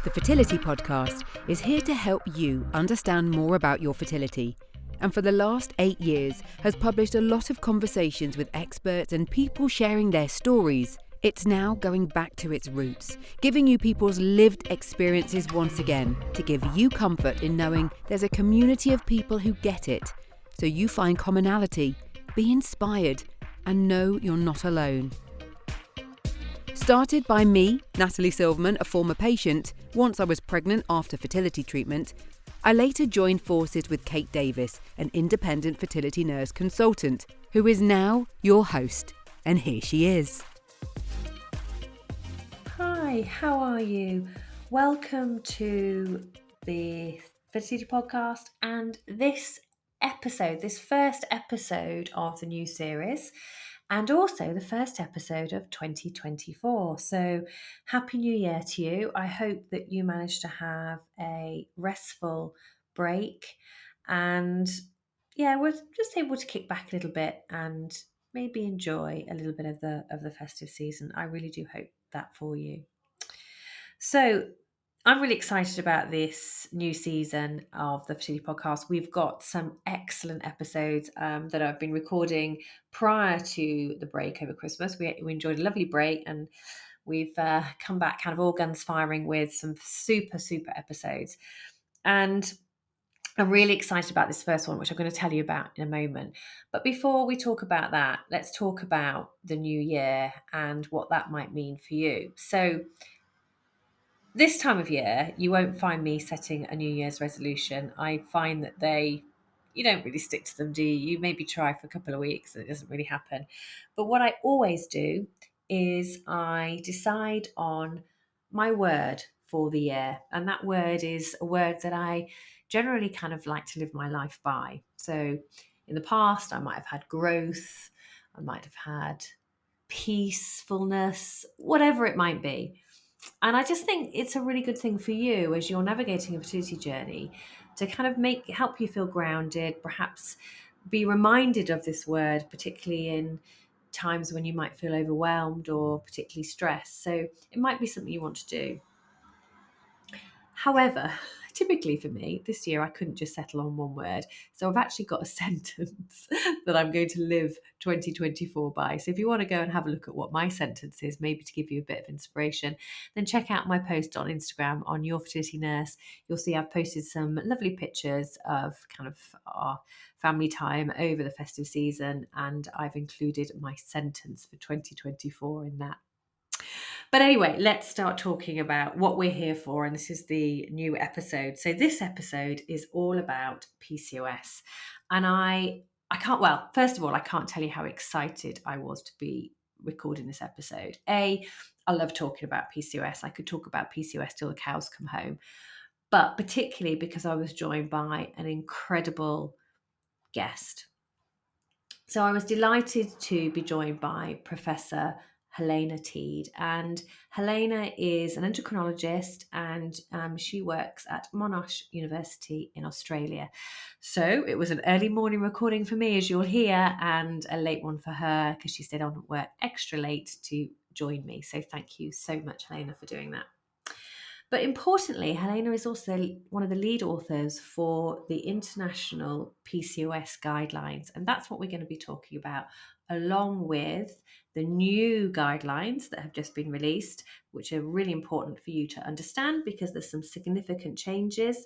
The Fertility Podcast is here to help you understand more about your fertility, and for the last 8 years has published a lot of conversations with experts and people sharing their stories. It's now going back to its roots, giving you people's lived experiences once again to give you comfort in knowing there's a community of people who get it, so you find commonality, be inspired, and know you're not alone. Started by me, Natalie Silverman, a former patient, once I was pregnant after fertility treatment, I later joined forces with Kate Davis, an independent fertility nurse consultant, who is now your host. And here she is. Hi, how are you? Welcome to the Fertility Podcast and this first episode of the new series, and also the first episode of 2024. So Happy New Year to you. I hope that you managed to have a restful break and we're just able to kick back a little bit and maybe enjoy a little bit of the festive season. I really do hope that for you. So I'm really excited about this new season of the Fertility Podcast. We've got some excellent episodes that I've been recording prior to the break over Christmas. We enjoyed a lovely break and we've come back kind of all guns firing with some super episodes. And I'm really excited about this first one, which I'm going to tell you about in a moment. But before we talk about that, let's talk about the new year and what that might mean for you. So this time of year, you won't find me setting a New Year's resolution. I find that you don't really stick to them, do you? You maybe try for a couple of weeks and it doesn't really happen. But what I always do is I decide on my word for the year. And that word is a word that I generally kind of like to live my life by. So in the past, I might have had growth, I might have had peacefulness, whatever it might be. And I just think it's a really good thing for you as you're navigating a fertility journey to kind of help you feel grounded, perhaps be reminded of this word, particularly in times when you might feel overwhelmed or particularly stressed. So it might be something you want to do. However, typically for me, this year I couldn't just settle on one word. So I've actually got a sentence that I'm going to live 2024 by. So if you want to go and have a look at what my sentence is, maybe to give you a bit of inspiration, then check out my post on Instagram on Your Fertility Nurse. You'll see I've posted some lovely pictures of kind of our family time over the festive season, and I've included my sentence for 2024 in that. But anyway, let's start talking about what we're here for. And this is the new episode. So this episode is all about PCOS. And first of all, I can't tell you how excited I was to be recording this episode. I love talking about PCOS. I could talk about PCOS till the cows come home. But particularly because I was joined by an incredible guest. So I was delighted to be joined by Professor Helena Teede. And Helena is an endocrinologist and she works at Monash University in Australia. So it was an early morning recording for me, as you'll hear, and a late one for her because she stayed on at work extra late to join me. So thank you so much, Helena, for doing that. But importantly, Helena is also one of the lead authors for the International PCOS Guidelines. And that's what we're going to be talking about, along with the new guidelines that have just been released, which are really important for you to understand because there's some significant changes.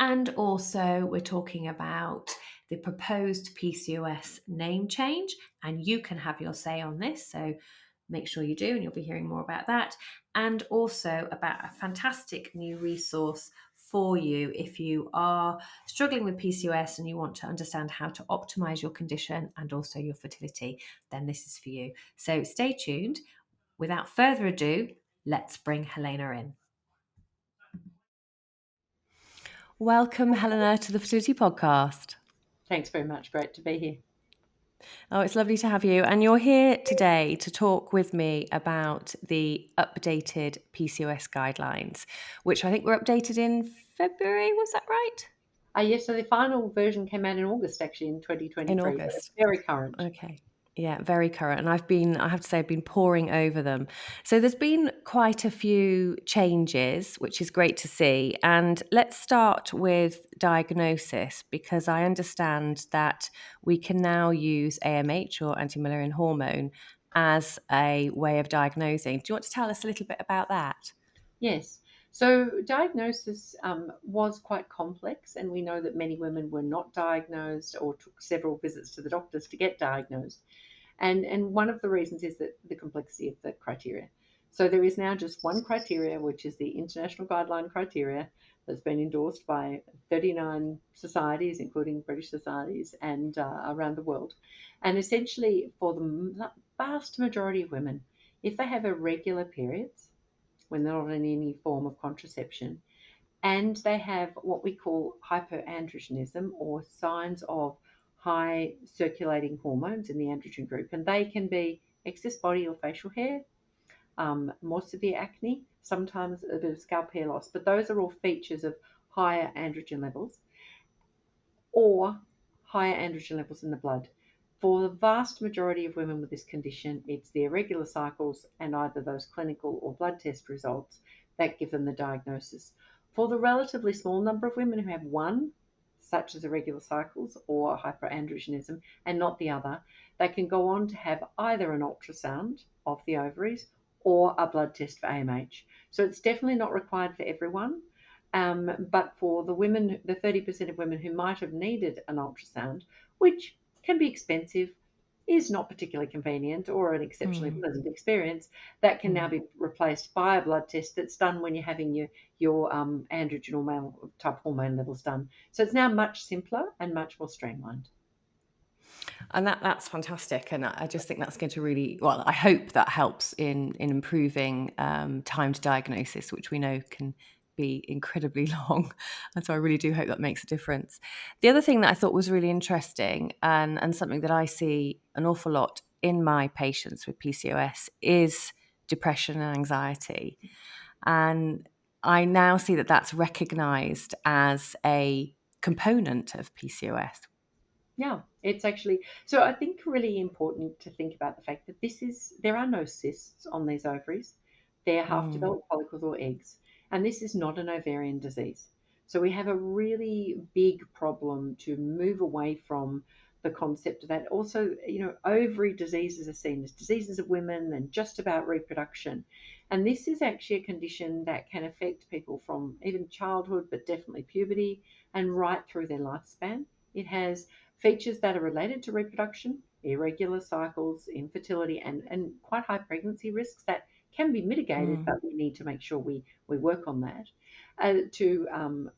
And also we're talking about the proposed PCOS name change, and you can have your say on this. So make sure you do, and you'll be hearing more about that. And also about a fantastic new resource for you if you are struggling with PCOS and you want to understand how to optimize your condition and also your fertility, then this is for you. So stay tuned. Without further ado, let's bring Helena in. Welcome, Helena, to the Fertility Podcast. Thanks very much. Great to be here. Oh, it's lovely to have you. And you're here today to talk with me about the updated PCOS guidelines, which I think were updated in February. Was that right? Yes, so the final version came out in August, actually, in 2023. In But August. it's very current. Okay. Yeah, very current. And I have to say, I've been poring over them. So there's been quite a few changes, which is great to see. And let's start with diagnosis, because I understand that we can now use AMH, or anti-Mullerian hormone, as a way of diagnosing. Do you want to tell us a little bit about that? Yes. So diagnosis was quite complex, and we know that many women were not diagnosed or took several visits to the doctors to get diagnosed. And one of the reasons is that the complexity of the criteria. So there is now just one criteria, which is the international guideline criteria that's been endorsed by 39 societies, including British societies, and around the world. And essentially, for the vast majority of women, if they have irregular periods, when they're not in any form of contraception, and they have what we call hyperandrogenism, or signs of high circulating hormones in the androgen group, and they can be excess body or facial hair, more severe acne, sometimes a bit of scalp hair loss, but those are all features of higher androgen levels, or higher androgen levels in the blood. For the vast majority of women with this condition, it's the irregular cycles and either those clinical or blood test results that give them the diagnosis. For the relatively small number of women who have one, such as irregular cycles or hyperandrogenism, and not the other, they can go on to have either an ultrasound of the ovaries or a blood test for AMH. So it's definitely not required for everyone. But for the women, the 30% of women who might have needed an ultrasound, which can be expensive, is not particularly convenient, or an exceptionally pleasant experience, that can now be replaced by a blood test that's done when you're having your androgen or male type hormone levels done. So it's now much simpler and much more streamlined. And that's fantastic. And I just think that's going to really, well, I hope that helps in improving time to diagnosis, which we know can be incredibly long. And so I really do hope that makes a difference. The other thing that I thought was really interesting, and something that I see an awful lot in my patients with PCOS, is depression and anxiety. And I now see that that's recognized as a component of PCOS. Yeah, it's actually, so I think really important to think about the fact that there are no cysts on these ovaries. They're half developed follicles or eggs, and this is not an ovarian disease. So we have a really big problem to move away from the concept of that. Also, ovary diseases are seen as diseases of women and just about reproduction. And this is actually a condition that can affect people from even childhood, but definitely puberty, and right through their lifespan. It has features that are related to reproduction, irregular cycles, infertility, and quite high pregnancy risks that can be mitigated, but we need to make sure we work on that. To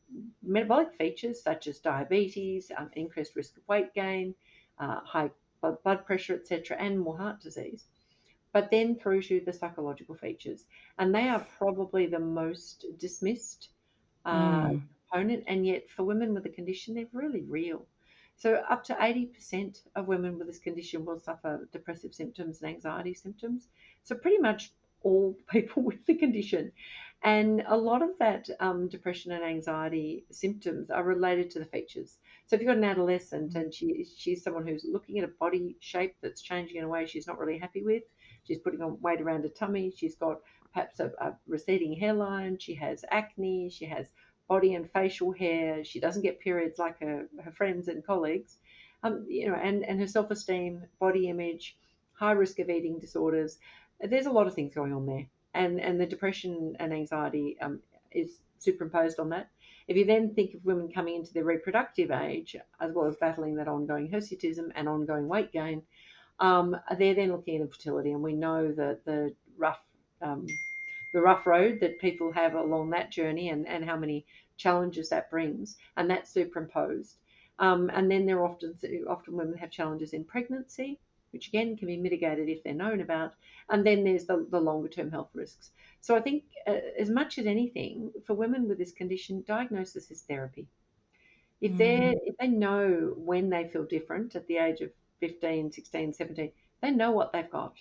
metabolic features such as diabetes, increased risk of weight gain, high blood pressure, etc., and more heart disease. But then through to the psychological features, and they are probably the most dismissed component, and yet for women with the condition, they're really real. So up to 80% of women with this condition will suffer depressive symptoms and anxiety symptoms. So pretty much all people with the condition. And a lot of that depression and anxiety symptoms are related to the features. So if you've got an adolescent and she's someone who's looking at a body shape that's changing in a way she's not really happy with, she's putting on weight around her tummy, she's got perhaps a receding hairline, she has acne, she has body and facial hair, she doesn't get periods like her friends and colleagues, and her self-esteem, body image, high risk of eating disorders. There's a lot of things going on there, and the depression and anxiety is superimposed on that. If you then think of women coming into their reproductive age, as well as battling that ongoing hirsutism and ongoing weight gain, they're then looking at infertility, and we know that the rough road that people have along that journey, and how many challenges that brings, and that's superimposed. And then there are often women have challenges in pregnancy, which again can be mitigated if they're known about. And then there's the longer term health risks. So I think as much as anything, for women with this condition, diagnosis is therapy. If they know when they feel different at the age of 15, 16, 17, they know what they've got.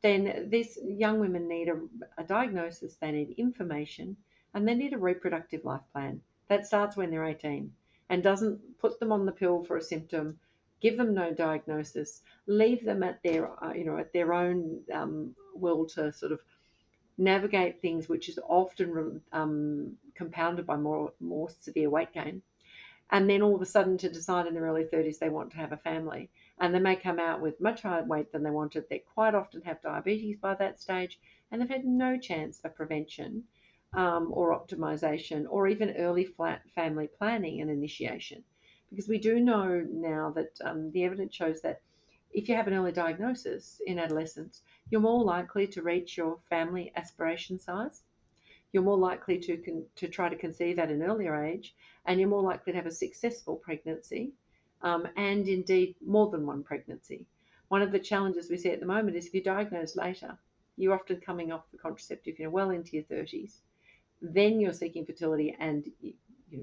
Then these young women need a diagnosis, they need information, and they need a reproductive life plan that starts when they're 18 and doesn't put them on the pill for a symptom, give them no diagnosis, leave them at their at their own will to sort of navigate things, which is often compounded by more severe weight gain. And then all of a sudden to decide in their early 30s they want to have a family. And they may come out with much higher weight than they wanted. They quite often have diabetes by that stage, and they've had no chance of prevention or optimization or even early family planning and initiation. Because we do know now that the evidence shows that if you have an early diagnosis in adolescence, you're more likely to reach your family aspiration size. You're more likely to try to conceive at an earlier age, and you're more likely to have a successful pregnancy, and indeed more than one pregnancy. One of the challenges we see at the moment is if you're diagnosed later, you're often coming off the contraceptive, well into your 30s. Then you're seeking fertility, and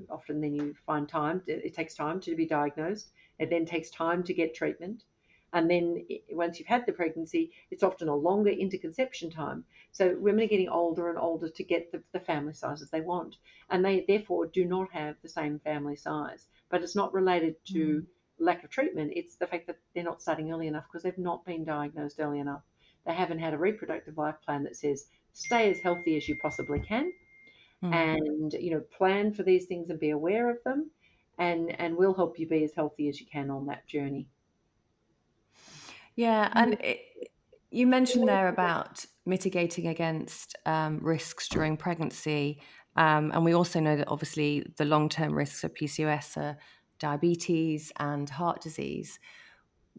often then you find time. It takes time to be diagnosed. It then takes time to get treatment. And then once you've had the pregnancy, it's often a longer interconception time. So women are getting older and older to get the family sizes they want. And they therefore do not have the same family size. But it's not related to lack of treatment. It's the fact that they're not starting early enough because they've not been diagnosed early enough. They haven't had a reproductive life plan that says, stay as healthy as you possibly can. And, plan for these things and be aware of them. And we'll help you be as healthy as you can on that journey. Yeah, and you mentioned there about mitigating against risks during pregnancy, and we also know that obviously the long-term risks of PCOS are diabetes and heart disease.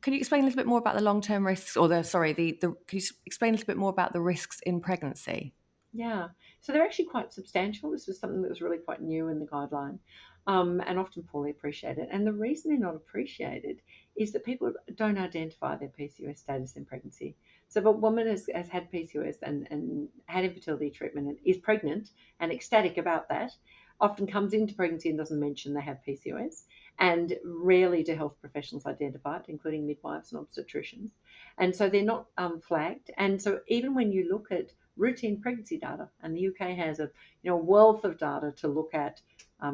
Can you explain a little bit more about the long-term risks, or can you explain a little bit more about the risks in pregnancy? Yeah, so they're actually quite substantial. This was something that was really quite new in the guideline, and often poorly appreciated. And the reason they're not appreciated is that people don't identify their PCOS status in pregnancy. So if a woman has had PCOS and had infertility treatment and is pregnant and ecstatic about that, often comes into pregnancy and doesn't mention they have PCOS, and rarely do health professionals identify it, including midwives and obstetricians. And so they're not flagged. And so even when you look at routine pregnancy data, and the UK has a wealth of data to look at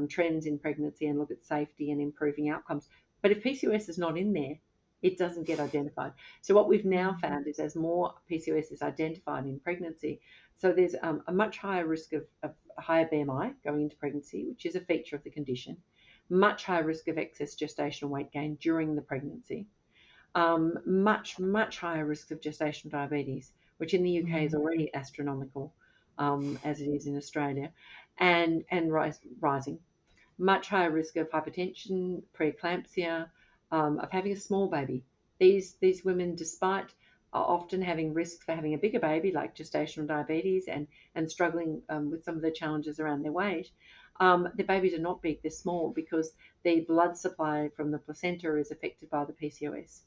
trends in pregnancy and look at safety and improving outcomes. But if PCOS is not in there, it doesn't get identified. So what we've now found is as more PCOS is identified in pregnancy, so there's a much higher risk of higher BMI going into pregnancy, which is a feature of the condition, much higher risk of excess gestational weight gain during the pregnancy, much higher risk of gestational diabetes, which in the UK is already astronomical, as it is in Australia, and rising. Much higher risk of hypertension, preeclampsia, of having a small baby. These women, despite often having risks for having a bigger baby, like gestational diabetes and struggling with some of the challenges around their weight, their babies are not big, they're small because the blood supply from the placenta is affected by the PCOS.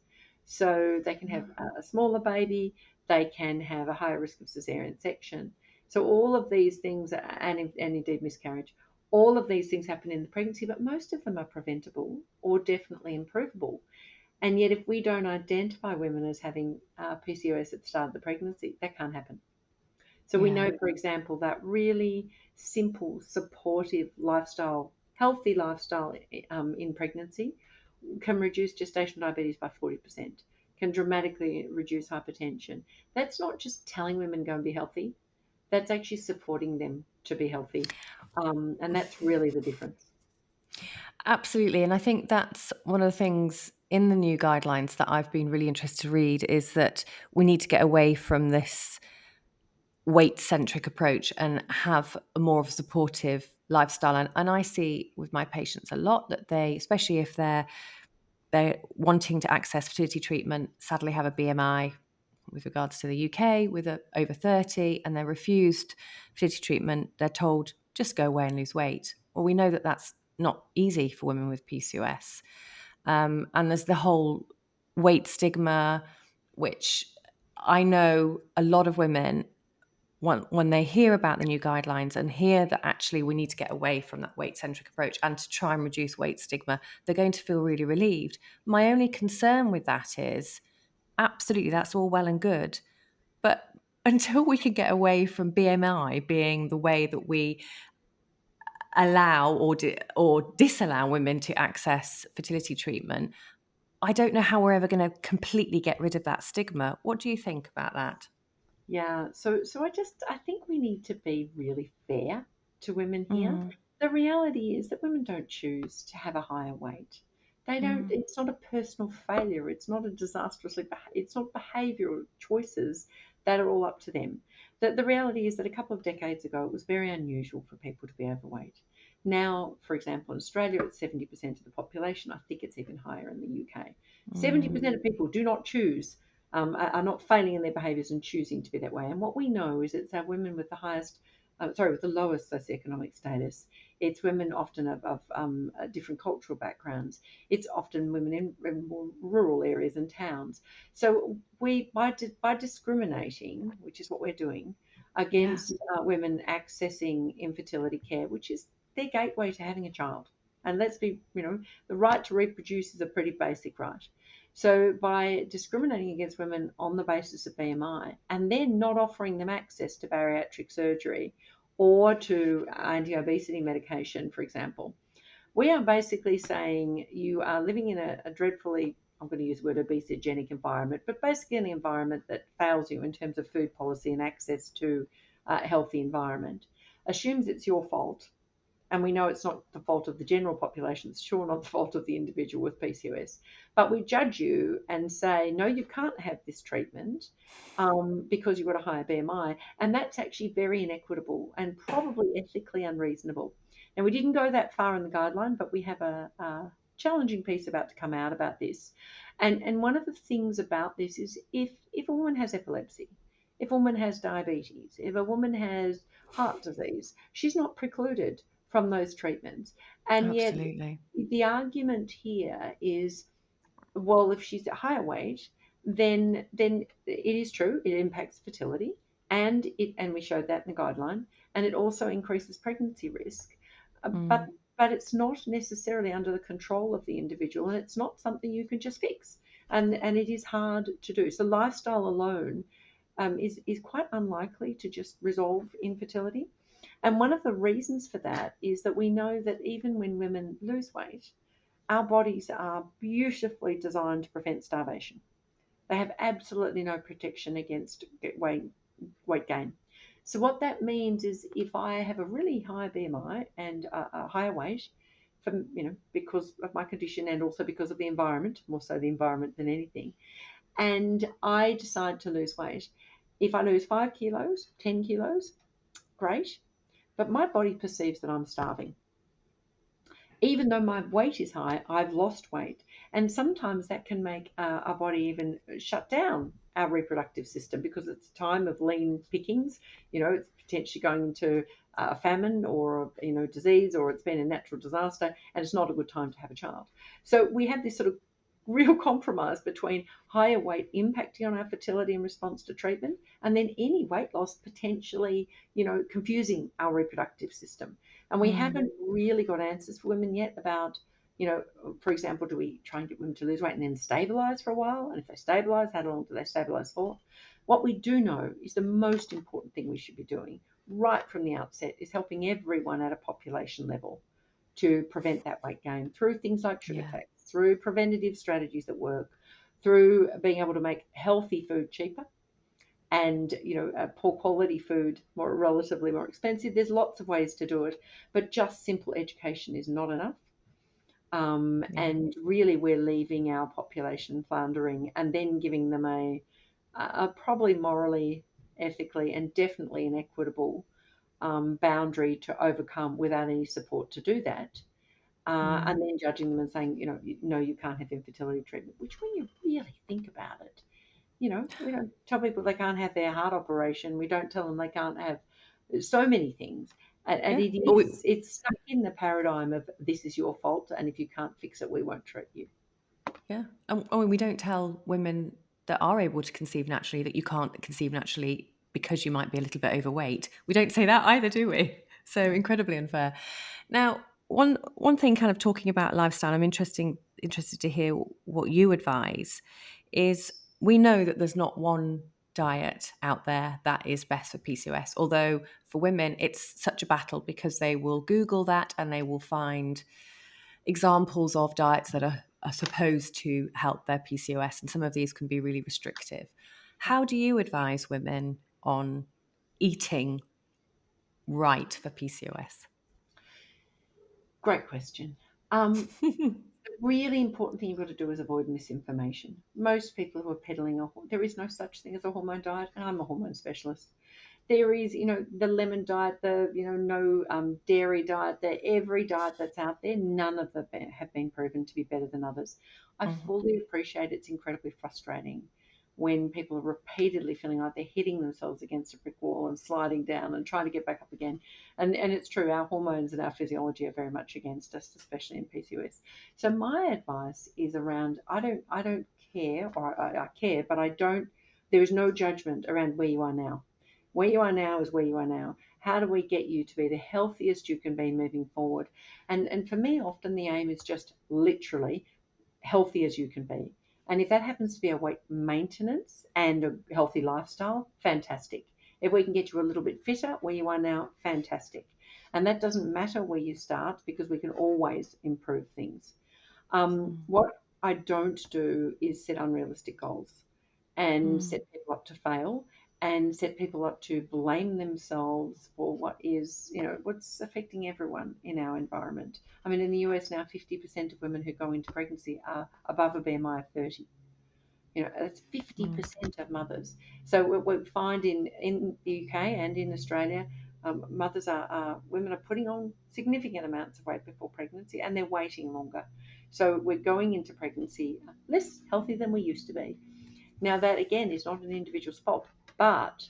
So they can have a smaller baby, they can have a higher risk of cesarean section. So all of these things, and indeed miscarriage, all of these things happen in the pregnancy, but most of them are preventable or definitely improvable. And yet if we don't identify women as having PCOS at the start of the pregnancy, that can't happen. So we know, for example, that really simple, supportive lifestyle, healthy lifestyle in pregnancy can reduce gestational diabetes by 40%, can dramatically reduce hypertension. That's not just telling women go and be healthy. That's actually supporting them to be healthy. And that's really the difference. Absolutely. And I think that's one of the things in the new guidelines that I've been really interested to read is that we need to get away from this weight-centric approach and have a more of a supportive lifestyle. And I see with my patients a lot that they, especially if they're wanting to access fertility treatment, sadly have a BMI with regards to the UK with over 30, and they're refused fertility treatment. They're told, just go away and lose weight. Well, we know that that's not easy for women with PCOS. And there's the whole weight stigma, which I know a lot of women, when they hear about the new guidelines and hear that actually we need to get away from that weight-centric approach and to try and reduce weight stigma, they're going to feel really relieved. My only concern with that is, absolutely, that's all well and good, but until we can get away from BMI being the way that we allow or disallow women to access fertility treatment, I don't know how we're ever going to completely get rid of that stigma. What do you think about that? Yeah, so I think we need to be really fair to women here. The reality is that women don't choose to have a higher weight. They don't. It's not a personal failure. It's not a it's not behavioural choices that are all up to them. The reality is that a couple of decades ago, it was very unusual for people to be overweight. Now, for example, in Australia, it's 70% of the population. I think it's even higher in the UK. 70% of people do not choose are not failing in their behaviours and choosing to be that way. And what we know is it's our women with the with the lowest socioeconomic status. It's women often of different cultural backgrounds. It's often women in more rural areas and towns. So we, by discriminating, which is what we're doing, against women accessing infertility care, which is their gateway to having a child. And let's be, the right to reproduce is a pretty basic right. So by discriminating against women on the basis of BMI and then not offering them access to bariatric surgery or to anti-obesity medication, for example, we are basically saying you are living in a dreadfully, I'm going to use the word obesogenic environment, but basically an environment that fails you in terms of food policy and access to a healthy environment, assumes it's your fault. And we know it's not the fault of the general population, it's sure not the fault of the individual with PCOS. But we judge you and say, no, you can't have this treatment because you've got a higher BMI. And that's actually very inequitable and probably ethically unreasonable. Now, we didn't go that far in the guideline, but we have a challenging piece about to come out about this. And one of the things about this is if a woman has epilepsy, if a woman has diabetes, if a woman has heart disease, she's not precluded from those treatments. And Absolutely. Yet the argument here is, well, if she's at higher weight, then it is true, it impacts fertility, and we showed that in the guideline, and it also increases pregnancy risk. But it's not necessarily under the control of the individual, and it's not something you can just fix. And it is hard to do. So lifestyle alone is quite unlikely to just resolve infertility. And one of the reasons for that is that we know that even when women lose weight, our bodies are beautifully designed to prevent starvation. They have absolutely no protection against weight gain. So what that means is if I have a really high BMI and a higher weight, because of my condition and also because of the environment, more so the environment than anything, and I decide to lose weight, if I lose 5 kilos, 10 kilos, great. But my body perceives that I'm starving. Even though my weight is high, I've lost weight. And sometimes that can make our body even shut down our reproductive system because it's a time of lean pickings. It's potentially going into a famine or, disease, or it's been a natural disaster, and it's not a good time to have a child. So we have this sort of real compromise between higher weight impacting on our fertility in response to treatment, and then any weight loss potentially, confusing our reproductive system. And we haven't really got answers for women yet about, for example, do we try and get women to lose weight and then stabilize for a while? And if they stabilize, how long do they stabilize for? What we do know is the most important thing we should be doing right from the outset is helping everyone at a population level to prevent that weight gain through things like sugar tax, through preventative strategies that work, through being able to make healthy food cheaper and, poor quality food relatively more expensive. There's lots of ways to do it, but just simple education is not enough. And really we're leaving our population floundering and then giving them a probably morally, ethically, and definitely inequitable boundary to overcome without any support to do that. And then judging them and saying, no, you can't have infertility treatment, which when you really think about it, we don't tell people they can't have their heart operation. We don't tell them they can't have so many things. And it's stuck in the paradigm of this is your fault, and if you can't fix it, we won't treat you. Yeah. And we don't tell women that are able to conceive naturally that you can't conceive naturally because you might be a little bit overweight. We don't say that either, do we? So incredibly unfair. Now, one thing kind of talking about lifestyle, I'm interested to hear what you advise, is we know that there's not one diet out there that is best for PCOS, although for women it's such a battle because they will Google that and they will find examples of diets that are are supposed to help their PCOS, and some of these can be really restrictive. How do you advise women on eating right for PCOS? Great question. The really important thing you've got to do is avoid misinformation. Most people who are peddling there is no such thing as a hormone diet, and I'm a hormone specialist. There is, the lemon diet, the, no dairy diet, every diet that's out there, none of them have been proven to be better than others. I fully appreciate it's incredibly frustrating when people are repeatedly feeling like they're hitting themselves against a brick wall and sliding down and trying to get back up again. And it's true, our hormones and our physiology are very much against us, especially in PCOS. So my advice is around, I don't care, or I care, but there is no judgment around where you are now. Where you are now is where you are now. How do we get you to be the healthiest you can be moving forward? And for me, often the aim is just literally healthy as you can be. And if that happens to be a weight maintenance and a healthy lifestyle, fantastic. If we can get you a little bit fitter where you are now, fantastic. And that doesn't matter where you start, because we can always improve things. What I don't do is set unrealistic goals and set people up to fail, and set people up to blame themselves for what's affecting everyone in our environment. I mean, in the US now, 50% of women who go into pregnancy are above a BMI of 30. That's 50% of mothers. So we find in the UK and in Australia, women are putting on significant amounts of weight before pregnancy, and they're waiting longer. So we're going into pregnancy less healthy than we used to be. Now, that, again, is not an individual's fault, but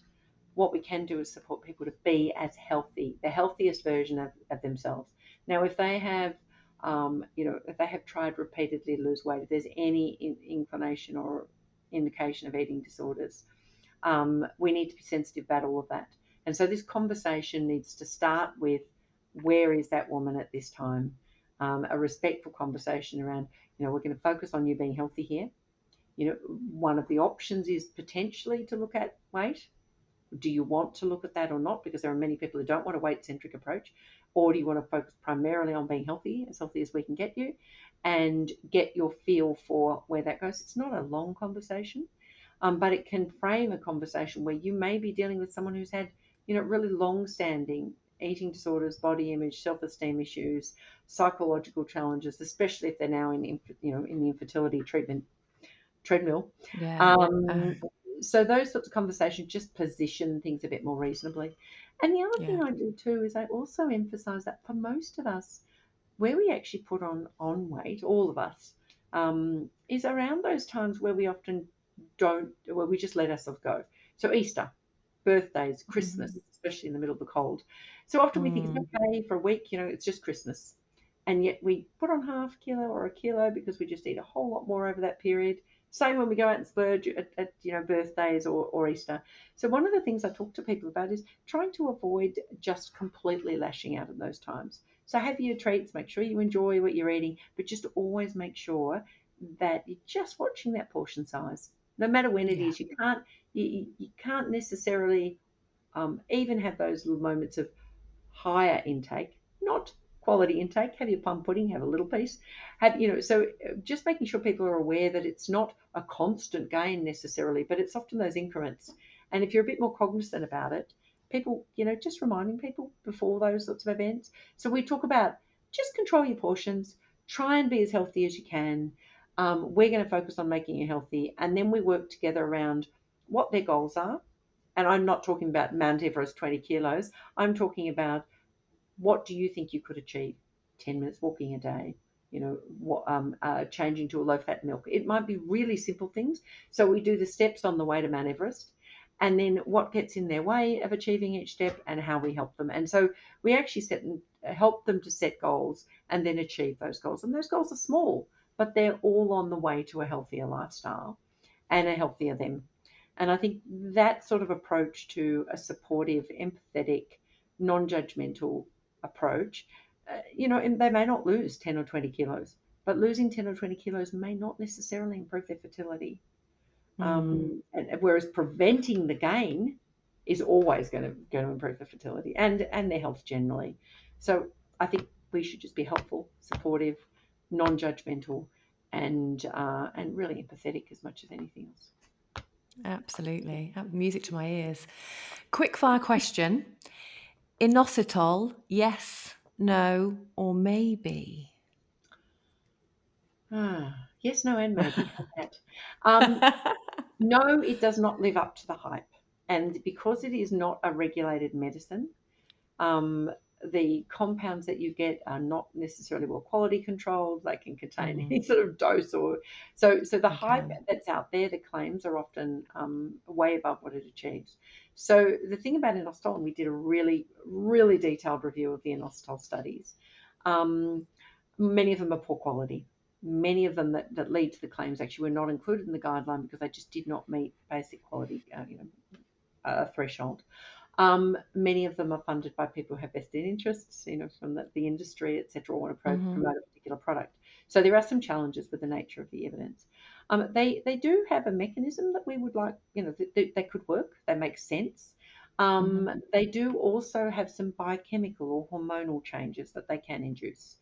what we can do is support people to be as healthy, the healthiest version of themselves. Now, if they have, if they have tried repeatedly to lose weight, if there's any inclination or indication of eating disorders, we need to be sensitive about all of that. And so this conversation needs to start with, where is that woman at this time? A respectful conversation around, we're going to focus on you being healthy here. One of the options is potentially to look at weight. Do you want to look at that or not? Because there are many people who don't want a weight-centric approach. Or do you want to focus primarily on being healthy as we can get you, and get your feel for where that goes? It's not a long conversation, but it can frame a conversation where you may be dealing with someone who's had, really long-standing eating disorders, body image, self-esteem issues, psychological challenges, especially if they're now in the infertility treatment treadmill. So those sorts of conversations just position things a bit more reasonably. And the other thing I do too is I also emphasize that for most of us, where we actually put on weight, all of us, is around those times where we often where we just let ourselves go. So Easter, birthdays, Christmas, especially in the middle of the cold. So often we think it's okay for a week, it's just Christmas. And yet we put on half a kilo or a kilo because we just eat a whole lot more over that period. Same when we go out and splurge at birthdays or Easter. So one of the things I talk to people about is trying to avoid just completely lashing out at those times. So have your treats, make sure you enjoy what you're eating, but just always make sure that you're just watching that portion size. No matter when it is, you can't necessarily even have those little moments of higher intake, not quality intake. Have your plum pudding, have a little piece, so just making sure people are aware that it's not a constant gain necessarily, but it's often those increments. And if you're a bit more cognizant about it, people, just reminding people before those sorts of events. So we talk about just control your portions, try and be as healthy as you can. We're going to focus on making you healthy, and then we work together around what their goals are. And I'm not talking about Mount Everest 20 kilos. I'm talking about, what do you think you could achieve? 10 minutes walking a day, changing to a low-fat milk. It might be really simple things. So we do the steps on the way to Mount Everest, and then what gets in their way of achieving each step and how we help them. And so we actually help them to set goals and then achieve those goals. And those goals are small, but they're all on the way to a healthier lifestyle and a healthier them. And I think that sort of approach to a supportive, empathetic, non-judgmental approach, and they may not lose 10 or 20 kilos, but losing 10 or 20 kilos may not necessarily improve their fertility. And whereas preventing the gain is always going to improve the fertility and their health generally. So I think we should just be helpful, supportive, non-judgmental, and really empathetic as much as anything else. Absolutely. Music to my ears. Quick fire question. Inositol, yes, no, or maybe? Yes, no, and maybe. No, it does not live up to the hype. And because it is not a regulated medicine, the compounds that you get are not necessarily well quality controlled. They can contain any sort of dose or so the hype that's out there, the claims are often way above what it achieves. So the thing about inositol, and we did a really, really detailed review of the inositol studies. Many of them are poor quality. Many of them that lead to the claims actually were not included in the guideline because they just did not meet basic quality threshold. Many of them are funded by people who have vested interests, from the industry, etc., or want to promote a particular product. So there are some challenges with the nature of the evidence. They do have a mechanism that we would like, they could work. They make sense. They do also have some biochemical or hormonal changes that they can induce.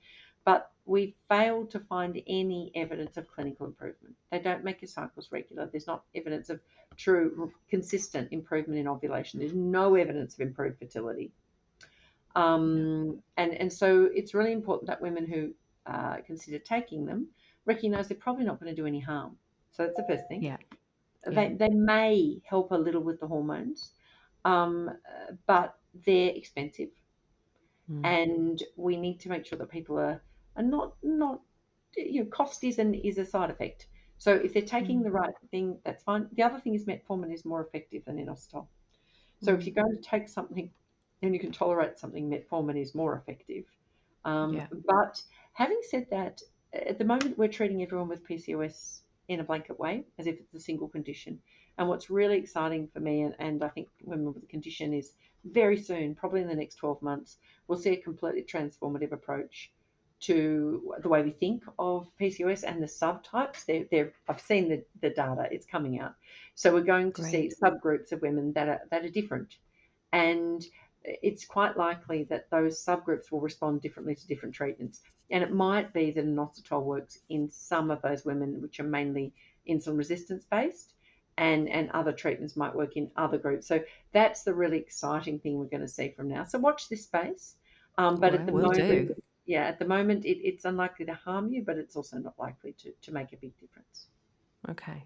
But we failed to find any evidence of clinical improvement. They don't make your cycles regular. There's not evidence of true, consistent improvement in ovulation. There's no evidence of improved fertility. And so it's really important that women who consider taking them recognise they're probably not going to do any harm. So that's the first thing. They may help a little with the hormones, but they're expensive. And we need to make sure that people are not cost is a side effect. So if they're taking the right thing, that's fine. The other thing is metformin is more effective than inositol. So if you're going to take something and you can tolerate something, metformin is more effective. But having said that, at the moment we're treating everyone with PCOS in a blanket way, as if it's a single condition. And what's really exciting for me, and I think women with the condition, is very soon, probably in the next 12 months, we'll see a completely transformative approach to the way we think of PCOS and the subtypes. I've seen the data, it's coming out. So we're going to see subgroups of women that are different. And it's quite likely that those subgroups will respond differently to different treatments. And it might be that inositol works in some of those women, which are mainly insulin resistance based, and other treatments might work in other groups. So that's the really exciting thing we're going to see from now. So watch this space. But at the moment, it's unlikely to harm you, but it's also not likely to make a big difference. Okay,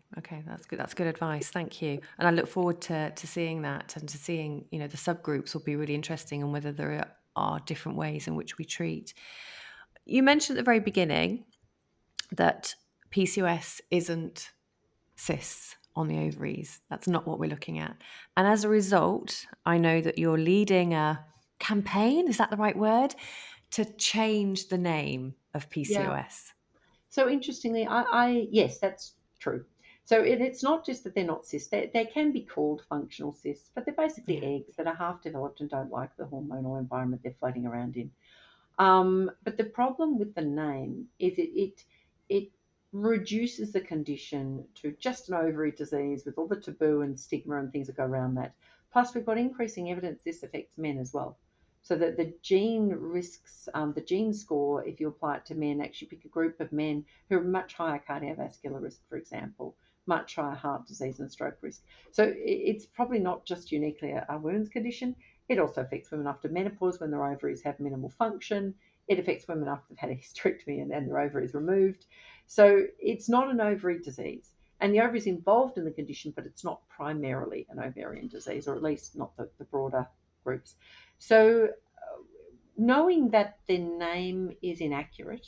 that's good. That's good advice. Thank you. And I look forward to seeing that, and to seeing, the subgroups will be really interesting, and whether there are different ways in which we treat. You mentioned at the very beginning that PCOS isn't cysts on the ovaries. That's not what we're looking at. And as a result, I know that you're leading a campaign, is that the right word, to change the name of PCOS. Yeah. So interestingly, yes, that's true. So it's not just that they're not cysts. They can be called functional cysts, but they're basically eggs that are half developed and don't like the hormonal environment they're floating around in. But the problem with the name is it reduces the condition to just an ovary disease with all the taboo and stigma and things that go around that. Plus, we've got increasing evidence this affects men as well. So that the gene risks, the gene score, if you apply it to men, actually pick a group of men who are much higher cardiovascular risk, for example, much higher heart disease and stroke risk. So it's probably not just uniquely a women's condition. It also affects women after menopause when their ovaries have minimal function. It affects women after they've had a hysterectomy and their ovaries removed. So it's not an ovary disease. And the ovary is involved in the condition, but it's not primarily an ovarian disease, or at least not the broader groups. So knowing that the name is inaccurate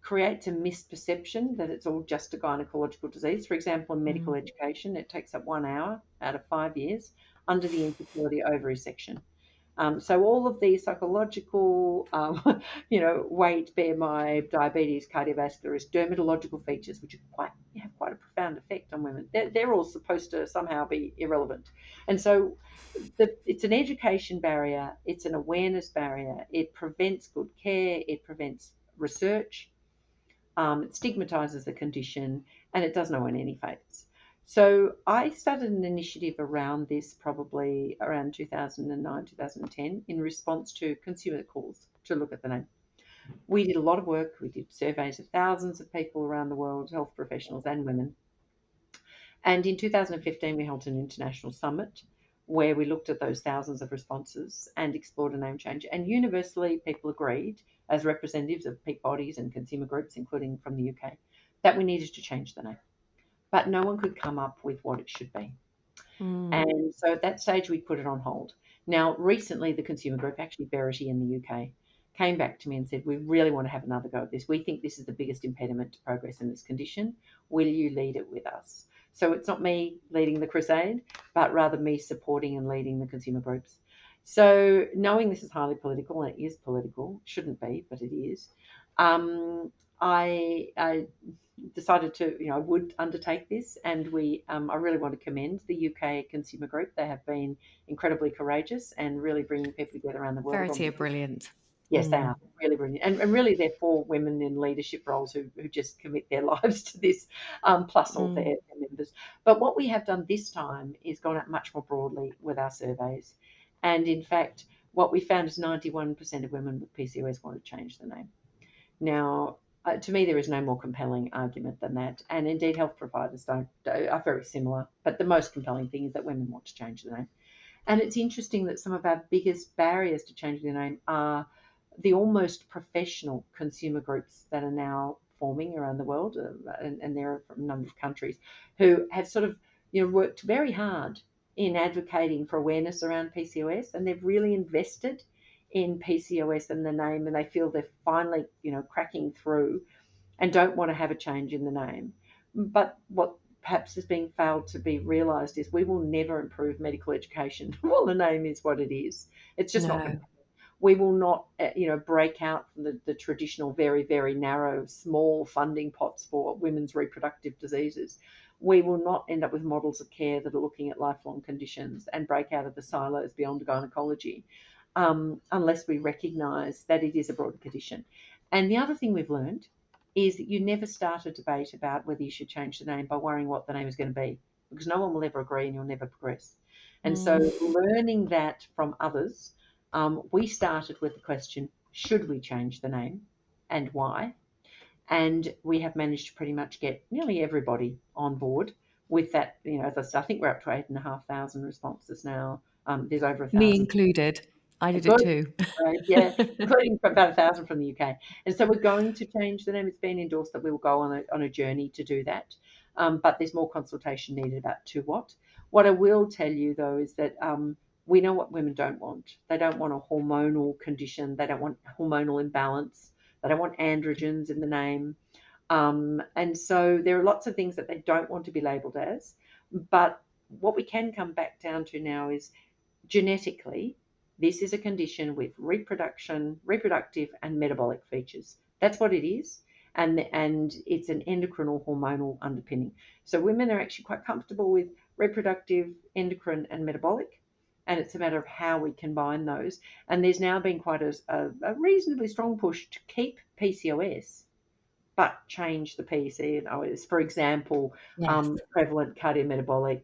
creates a misperception that it's all just a gynecological disease. For example, in medical education, it takes up 1 hour out of 5 years under the infertility ovary section. So all of the psychological, weight, BMI, diabetes, cardiovascular risk, dermatological features, which have quite a profound effect on women, they're all supposed to somehow be irrelevant. And so it's an education barrier, it's an awareness barrier, it prevents good care, it prevents research, it stigmatizes the condition, and it does no one any favours. So I started an initiative around this probably around 2009, 2010 in response to consumer calls to look at the name. we did a lot of work. We did surveys of thousands of people around the world, health professionals and women. And in 2015, we held an international summit where we looked at those thousands of responses and explored a name change. And universally, people agreed, as representatives of peak bodies and consumer groups, including from the UK, that we needed to change the name. But no one could come up with what it should be. And so at that stage, we put it on hold. Now, recently, the consumer group, actually Verity in the UK, came back to me and said, we really want to have another go at this. We think this is the biggest impediment to progress in this condition. Will you lead it with us? So it's not me leading the crusade, but rather me supporting and leading the consumer groups. So knowing this is highly political, and it is political, shouldn't be, but it is, I decided to, I would undertake this, and I really want to commend the UK consumer group. They have been incredibly courageous and really bringing people together around the world. Verity are brilliant. Yes, they are really brilliant, and really they're for women in leadership roles who just commit their lives to this, plus all their members. But what we have done this time is gone out much more broadly with our surveys, and in fact, what we found is 91% of women with PCOS want to change the name. Now, to me, there is no more compelling argument than that, and indeed, health providers are very similar. But the most compelling thing is that women want to change the name, and it's interesting that some of our biggest barriers to changing the name are the almost professional consumer groups that are now forming around the world, and there are from a number of countries who have sort of worked very hard in advocating for awareness around PCOS, and they've really invested in PCOS and the name, and they feel they're finally cracking through and don't want to have a change in the name. But what perhaps is being failed to be realised is we will never improve medical education while the name is what it is. It's just not going to. We will not, break out from the traditional very, very narrow, small funding pots for women's reproductive diseases. We will not end up with models of care that are looking at lifelong conditions and break out of the silos beyond gynecology, unless we recognise that it is a broad condition. And the other thing we've learned is that you never start a debate about whether you should change the name by worrying what the name is going to be, because no one will ever agree and you'll never progress. And so learning that from others, we started with the question, should we change the name and why? And we have managed to pretty much get nearly everybody on board with that. As I said, I think we're up to 8,500 responses now. There's over 1,000. Me included. I did it too. Yeah, including about 1,000 from the UK. And so we're going to change the name. It's been endorsed that we will go on a journey to do that. But there's more consultation needed about to what. What I will tell you, though, is that we know what women don't want. They don't want a hormonal condition. They don't want hormonal imbalance. They don't want androgens in the name. And so there are lots of things that they don't want to be labelled as. But what we can come back down to now is genetically, this is a condition with reproductive and metabolic features. That's what it is. And it's an endocrine or hormonal underpinning. So women are actually quite comfortable with reproductive, endocrine, and metabolic. And it's a matter of how we combine those. And there's now been quite a reasonably strong push to keep PCOS, but change the PCOS. For example, prevalent cardiometabolic,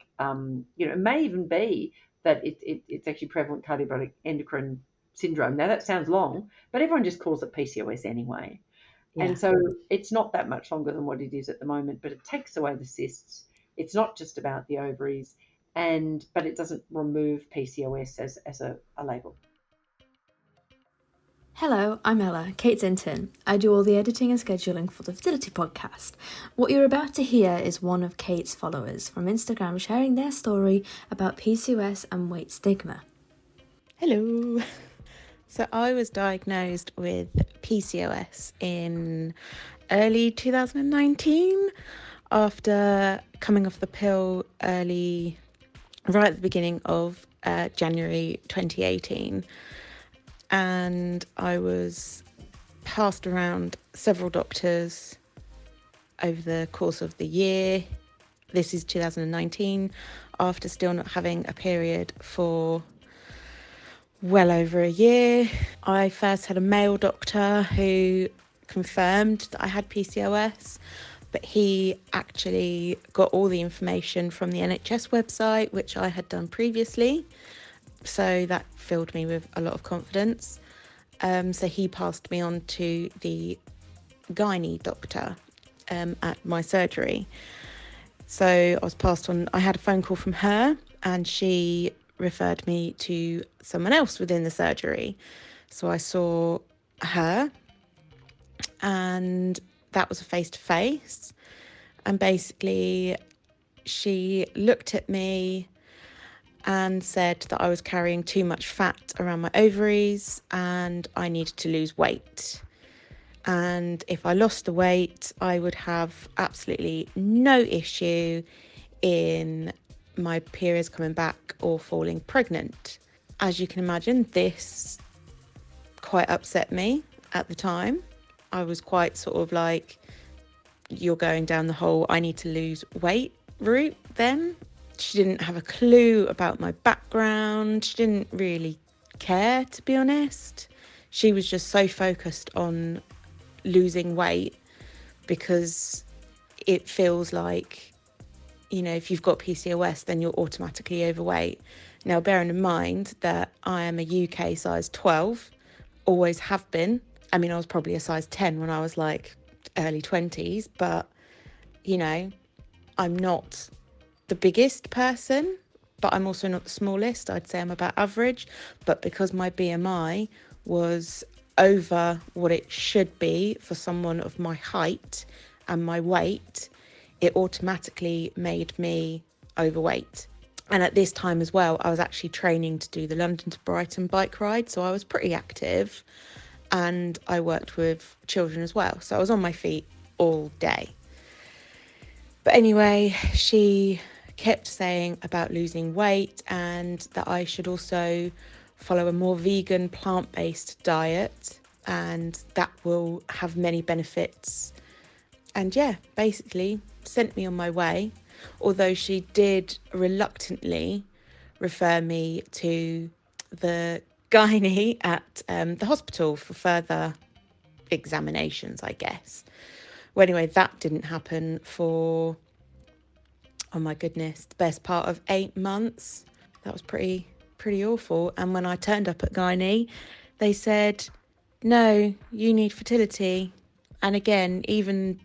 it may even be that it's actually prevalent cardiometabolic endocrine syndrome. Now, that sounds long, but everyone just calls it PCOS anyway. Yeah. And so it's not that much longer than what it is at the moment, but it takes away the cysts. It's not just about the ovaries. But it doesn't remove PCOS as a label. Hello, I'm Ella, Kate's intern. I do all the editing and scheduling for the Fertility Podcast. What you're about to hear is one of Kate's followers from Instagram sharing their story about PCOS and weight stigma. Hello. So I was diagnosed with PCOS in early 2019 after coming off the pill right at the beginning of January 2018, and I was passed around several doctors over the course of the year. This is 2019, after still not having a period for well over a year. I first had a male doctor who confirmed that I had PCOS, but he actually got all the information from the NHS website, which I had done previously. So that filled me with a lot of confidence. So he passed me on to the gynae doctor at my surgery. So I was passed on, I had a phone call from her, and she referred me to someone else within the surgery. So I saw her, and that was a face-to-face. And basically she looked at me and said that I was carrying too much fat around my ovaries and I needed to lose weight. And if I lost the weight, I would have absolutely no issue in my periods coming back or falling pregnant. As you can imagine, this quite upset me at the time. I was quite sort of like, you're going down the whole I need to lose weight route then. She didn't have a clue about my background. She didn't really care, to be honest. She was just so focused on losing weight because it feels like, you know, if you've got PCOS, then you're automatically overweight. Now, bearing in mind that I am a UK size 12, always have been. I mean, I was probably a size 10 when I was like early 20s, but, you know, I'm not the biggest person, but I'm also not the smallest. I'd say I'm about average, but because my BMI was over what it should be for someone of my height and my weight, it automatically made me overweight. And at this time as well, I was actually training to do the London to Brighton bike ride, so I was pretty active, and I worked with children as well, so I was on my feet all day. But anyway, she kept saying about losing weight and that I should also follow a more vegan, plant-based diet, and that will have many benefits. And yeah, basically sent me on my way, although she did reluctantly refer me to the gynae at the hospital for further examinations, I guess. Well, anyway, that didn't happen for, oh my goodness, the best part of 8 months. That was pretty awful. And when I turned up at gynae, they said, no, you need fertility. And again, even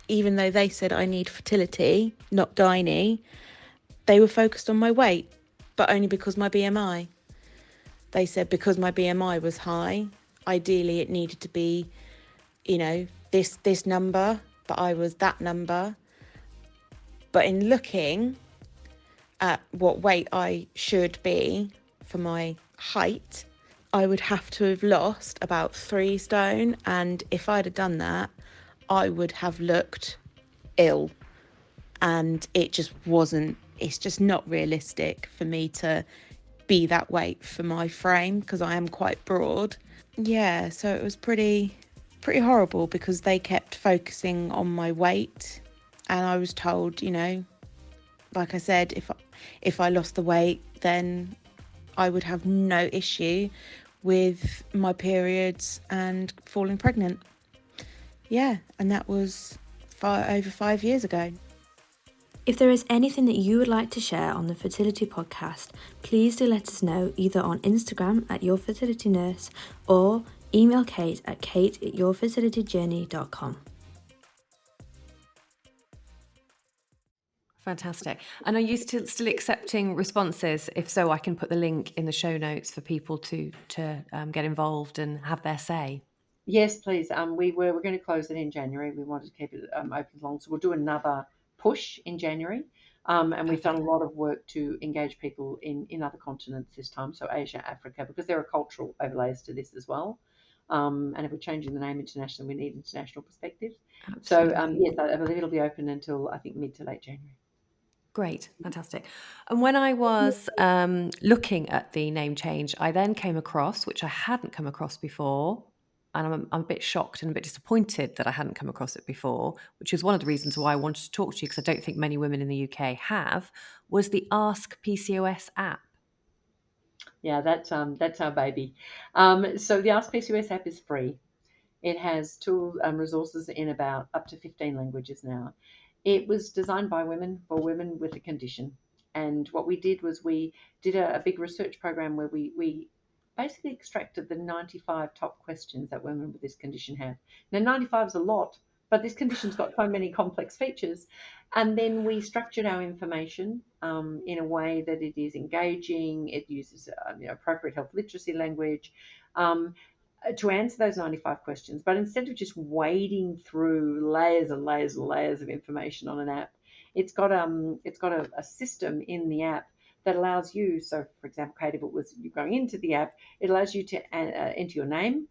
though they said I need fertility, not gynae, they were focused on my weight, but only because my BMI. They said because my BMI was high, ideally it needed to be, you know, this number, but I was that number. But in looking at what weight I should be for my height, I would have to have lost about 3 stone. And if I'd have done that, I would have looked ill. And it just wasn't, it's just not realistic for me to be that weight for my frame because I am quite broad. Yeah, so it was pretty horrible because they kept focusing on my weight, and I was told, you know, like I said, if I lost the weight, then I would have no issue with my periods and falling pregnant. Yeah, and that was over 5 years ago. If there is anything that you would like to share on the Fertility Podcast, please do let us know either on Instagram at YourFertilityNurse or email Kate at kate@yourfertilityjourney.com. Fantastic. And are you still accepting responses? If so, I can put the link in the show notes for people to get involved and have their say. Yes, please. We're going to close it in January. We wanted to keep it open long, so we'll do another push in January. And we've done a lot of work to engage people in other continents this time, so Asia, Africa, because there are cultural overlays to this as well. And if we're changing the name international, we need international perspectives. Absolutely. So yes, I believe it'll be open until I think mid to late January. Great, fantastic. And when I was looking at the name change, I then came across, which I hadn't come across before, and I'm a bit shocked and a bit disappointed that I hadn't come across it before, which is one of the reasons why I wanted to talk to you, because I don't think many women in the UK have, was the Ask PCOS app. Yeah, that's our baby. So the Ask PCOS app is free. It has tools and resources in about up to 15 languages now. It was designed by women for women with a condition. And what we did was we did a big research program where we basically extracted the 95 top questions that women with this condition have. Now, 95 is a lot, but this condition's got so many complex features. And then we structured our information in a way that it is engaging. It uses appropriate health literacy language to answer those 95 questions. But instead of just wading through layers and layers and layers of information on an app, it's got a system in the app that allows you. So, for example, Kate, if it was you going into the app, it allows you to enter your name.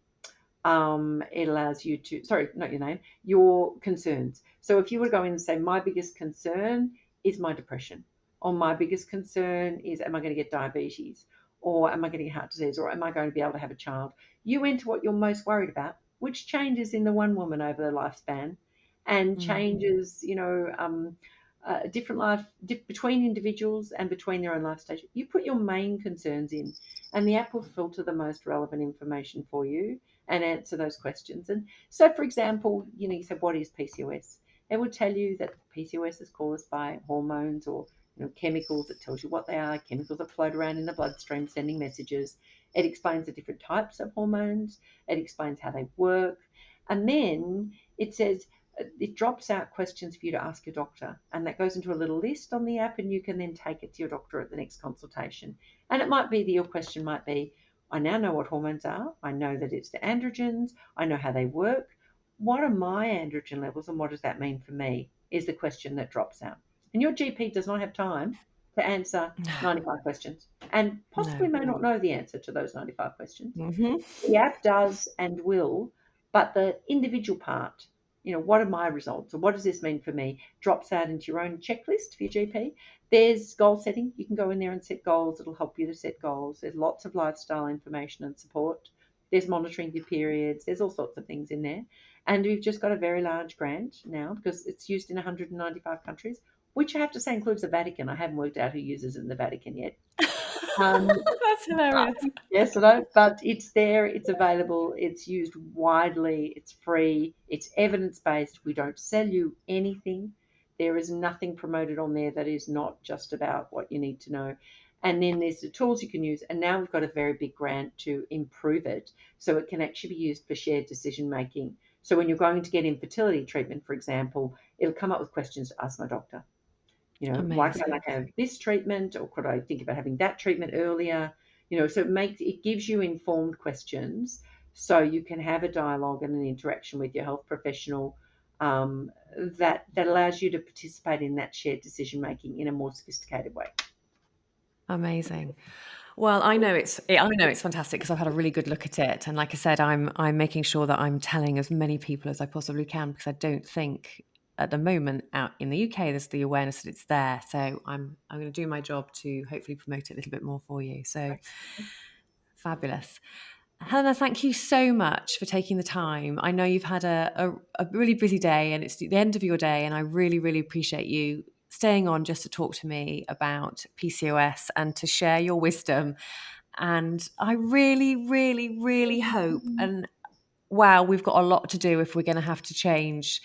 It allows you to, sorry, not your name, your concerns. So if you were to go in and say, my biggest concern is my depression, or my biggest concern is, am I going to get diabetes, or am I going to get heart disease, or am I going to be able to have a child? You enter what you're most worried about, which changes in the one woman over the lifespan, and changes, different life between individuals and between their own life stage. You put your main concerns in, and the app will filter the most relevant information for you and answer those questions. And so, for example, you said, what is PCOS? It will tell you that PCOS is caused by hormones or chemicals. It tells you what they are, chemicals that float around in the bloodstream sending messages. It explains the different types of hormones. It explains how they work. And then it says, it drops out questions for you to ask your doctor, and that goes into a little list on the app, and you can then take it to your doctor at the next consultation. And it might be that your question might be, I now know what hormones are. I know that it's the androgens. I know how they work. What are my androgen levels, and what does that mean for me, is the question that drops out. And your GP does not have time to answer 95 questions, and possibly may not know the answer to those 95 questions. The app does and will, but the individual part, what are my results, or what does this mean for me, drops out into your own checklist for your GP. There's goal setting. You can go in there and set goals. It'll help you to set goals. There's lots of lifestyle information and support. There's monitoring your periods. There's all sorts of things in there. And we've just got a very large grant now because it's used in 195 countries, which I have to say includes the Vatican. I haven't worked out who uses it in the Vatican yet. That's hilarious. Yes, I know, but it's there, it's available, it's used widely, it's free, it's evidence-based. We don't sell you anything. There is nothing promoted on there that is not just about what you need to know. And then there's the tools you can use. And now we've got a very big grant to improve it so it can actually be used for shared decision making. So when you're going to get infertility treatment, for example, it'll come up with questions to ask my doctor. Why could I like have this treatment, or could I think about having that treatment earlier? So it gives you informed questions so you can have a dialogue and an interaction with your health professional that allows you to participate in that shared decision making in a more sophisticated way. Amazing. Well, I know it's fantastic because I've had a really good look at it, and like I said, I'm making sure that I'm telling as many people as I possibly can, because I don't think at the moment out in the UK there's the awareness that it's there. So I'm going to do my job to hopefully promote it a little bit more for you. So fabulous. Helena, thank you so much for taking the time. I know you've had a really busy day, and it's the end of your day, and I really, really appreciate you staying on just to talk to me about PCOS and to share your wisdom. And I really, really, really hope, and wow, we've got a lot to do if we're going to have to change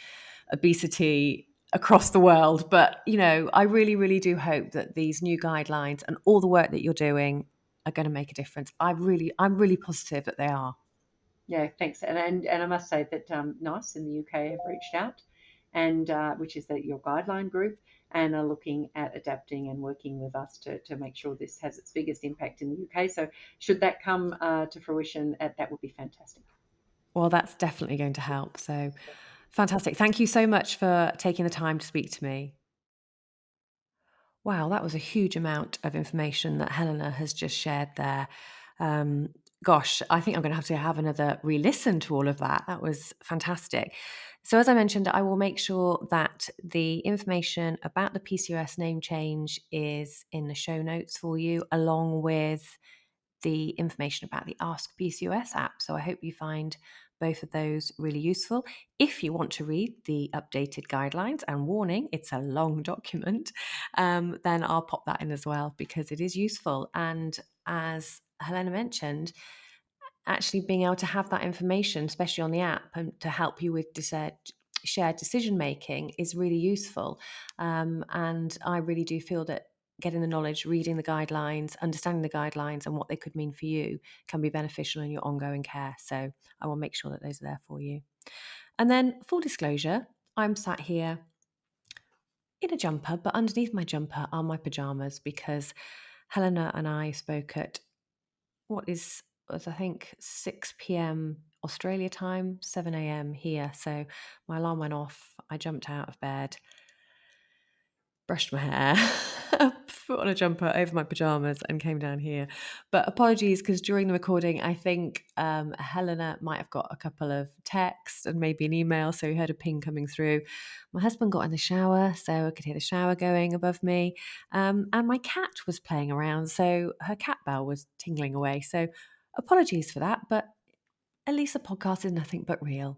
obesity across the world. But, I really, really do hope that these new guidelines and all the work that you're doing are going to make a difference. I'm really positive that they are. Yeah, thanks. And I must say that NICE in the UK have reached out, and which is your guideline group, and are looking at adapting and working with us to make sure this has its biggest impact in the UK. So should that come to fruition, that would be fantastic. Well, that's definitely going to help. So fantastic. Thank you so much for taking the time to speak to me. Wow, that was a huge amount of information that Helena has just shared there. Gosh, I think I'm going to have another re-listen to all of that. That was fantastic. So as I mentioned, I will make sure that the information about the PCOS name change is in the show notes for you, along with the information about the Ask PCOS app. So I hope you find both of those really useful. If you want to read the updated guidelines, and warning, it's a long document, then I'll pop that in as well, because it is useful. And as Helena mentioned, actually being able to have that information, especially on the app, and to help you with shared decision making is really useful. And I really do feel that getting the knowledge, reading the guidelines, understanding the guidelines and what they could mean for you can be beneficial in your ongoing care. So I will make sure that those are there for you. And then full disclosure, I'm sat here in a jumper, but underneath my jumper are my pajamas because Helena and I spoke at was I think 6 p.m. Australia time, 7 a.m. here. So my alarm went off. I jumped out of bed, brushed my hair, put on a jumper over my pajamas and came down here. But apologies, because during the recording, I think Helena might have got a couple of texts and maybe an email. So we heard a ping coming through. My husband got in the shower, so I could hear the shower going above me. And my cat was playing around, so her cat bell was tingling away. So apologies for that, but at least the podcast is nothing but real.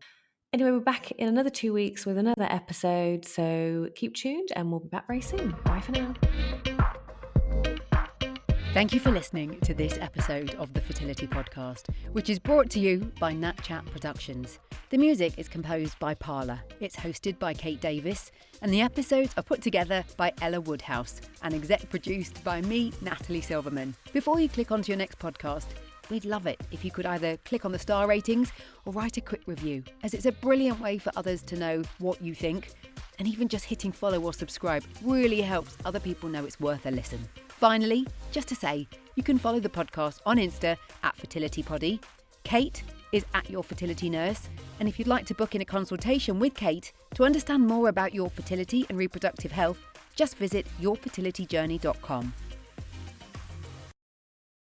Anyway, we're back in another 2 weeks with another episode, so keep tuned and we'll be back very soon. Bye for now. Thank you for listening to this episode of the Fertility Podcast, which is brought to you by Nat Chat Productions. The music is composed by Parla, it's hosted by Kate Davis, and the episodes are put together by Ella Woodhouse and exec produced by me, Natalie Silverman. Before you click onto your next podcast, we'd love it if you could either click on the star ratings or write a quick review, as it's a brilliant way for others to know what you think. And even just hitting follow or subscribe really helps other people know it's worth a listen. Finally, just to say, you can follow the podcast on Insta at FertilityPoddy. Kate is at Your Fertility Nurse. And if you'd like to book in a consultation with Kate to understand more about your fertility and reproductive health, just visit yourfertilityjourney.com.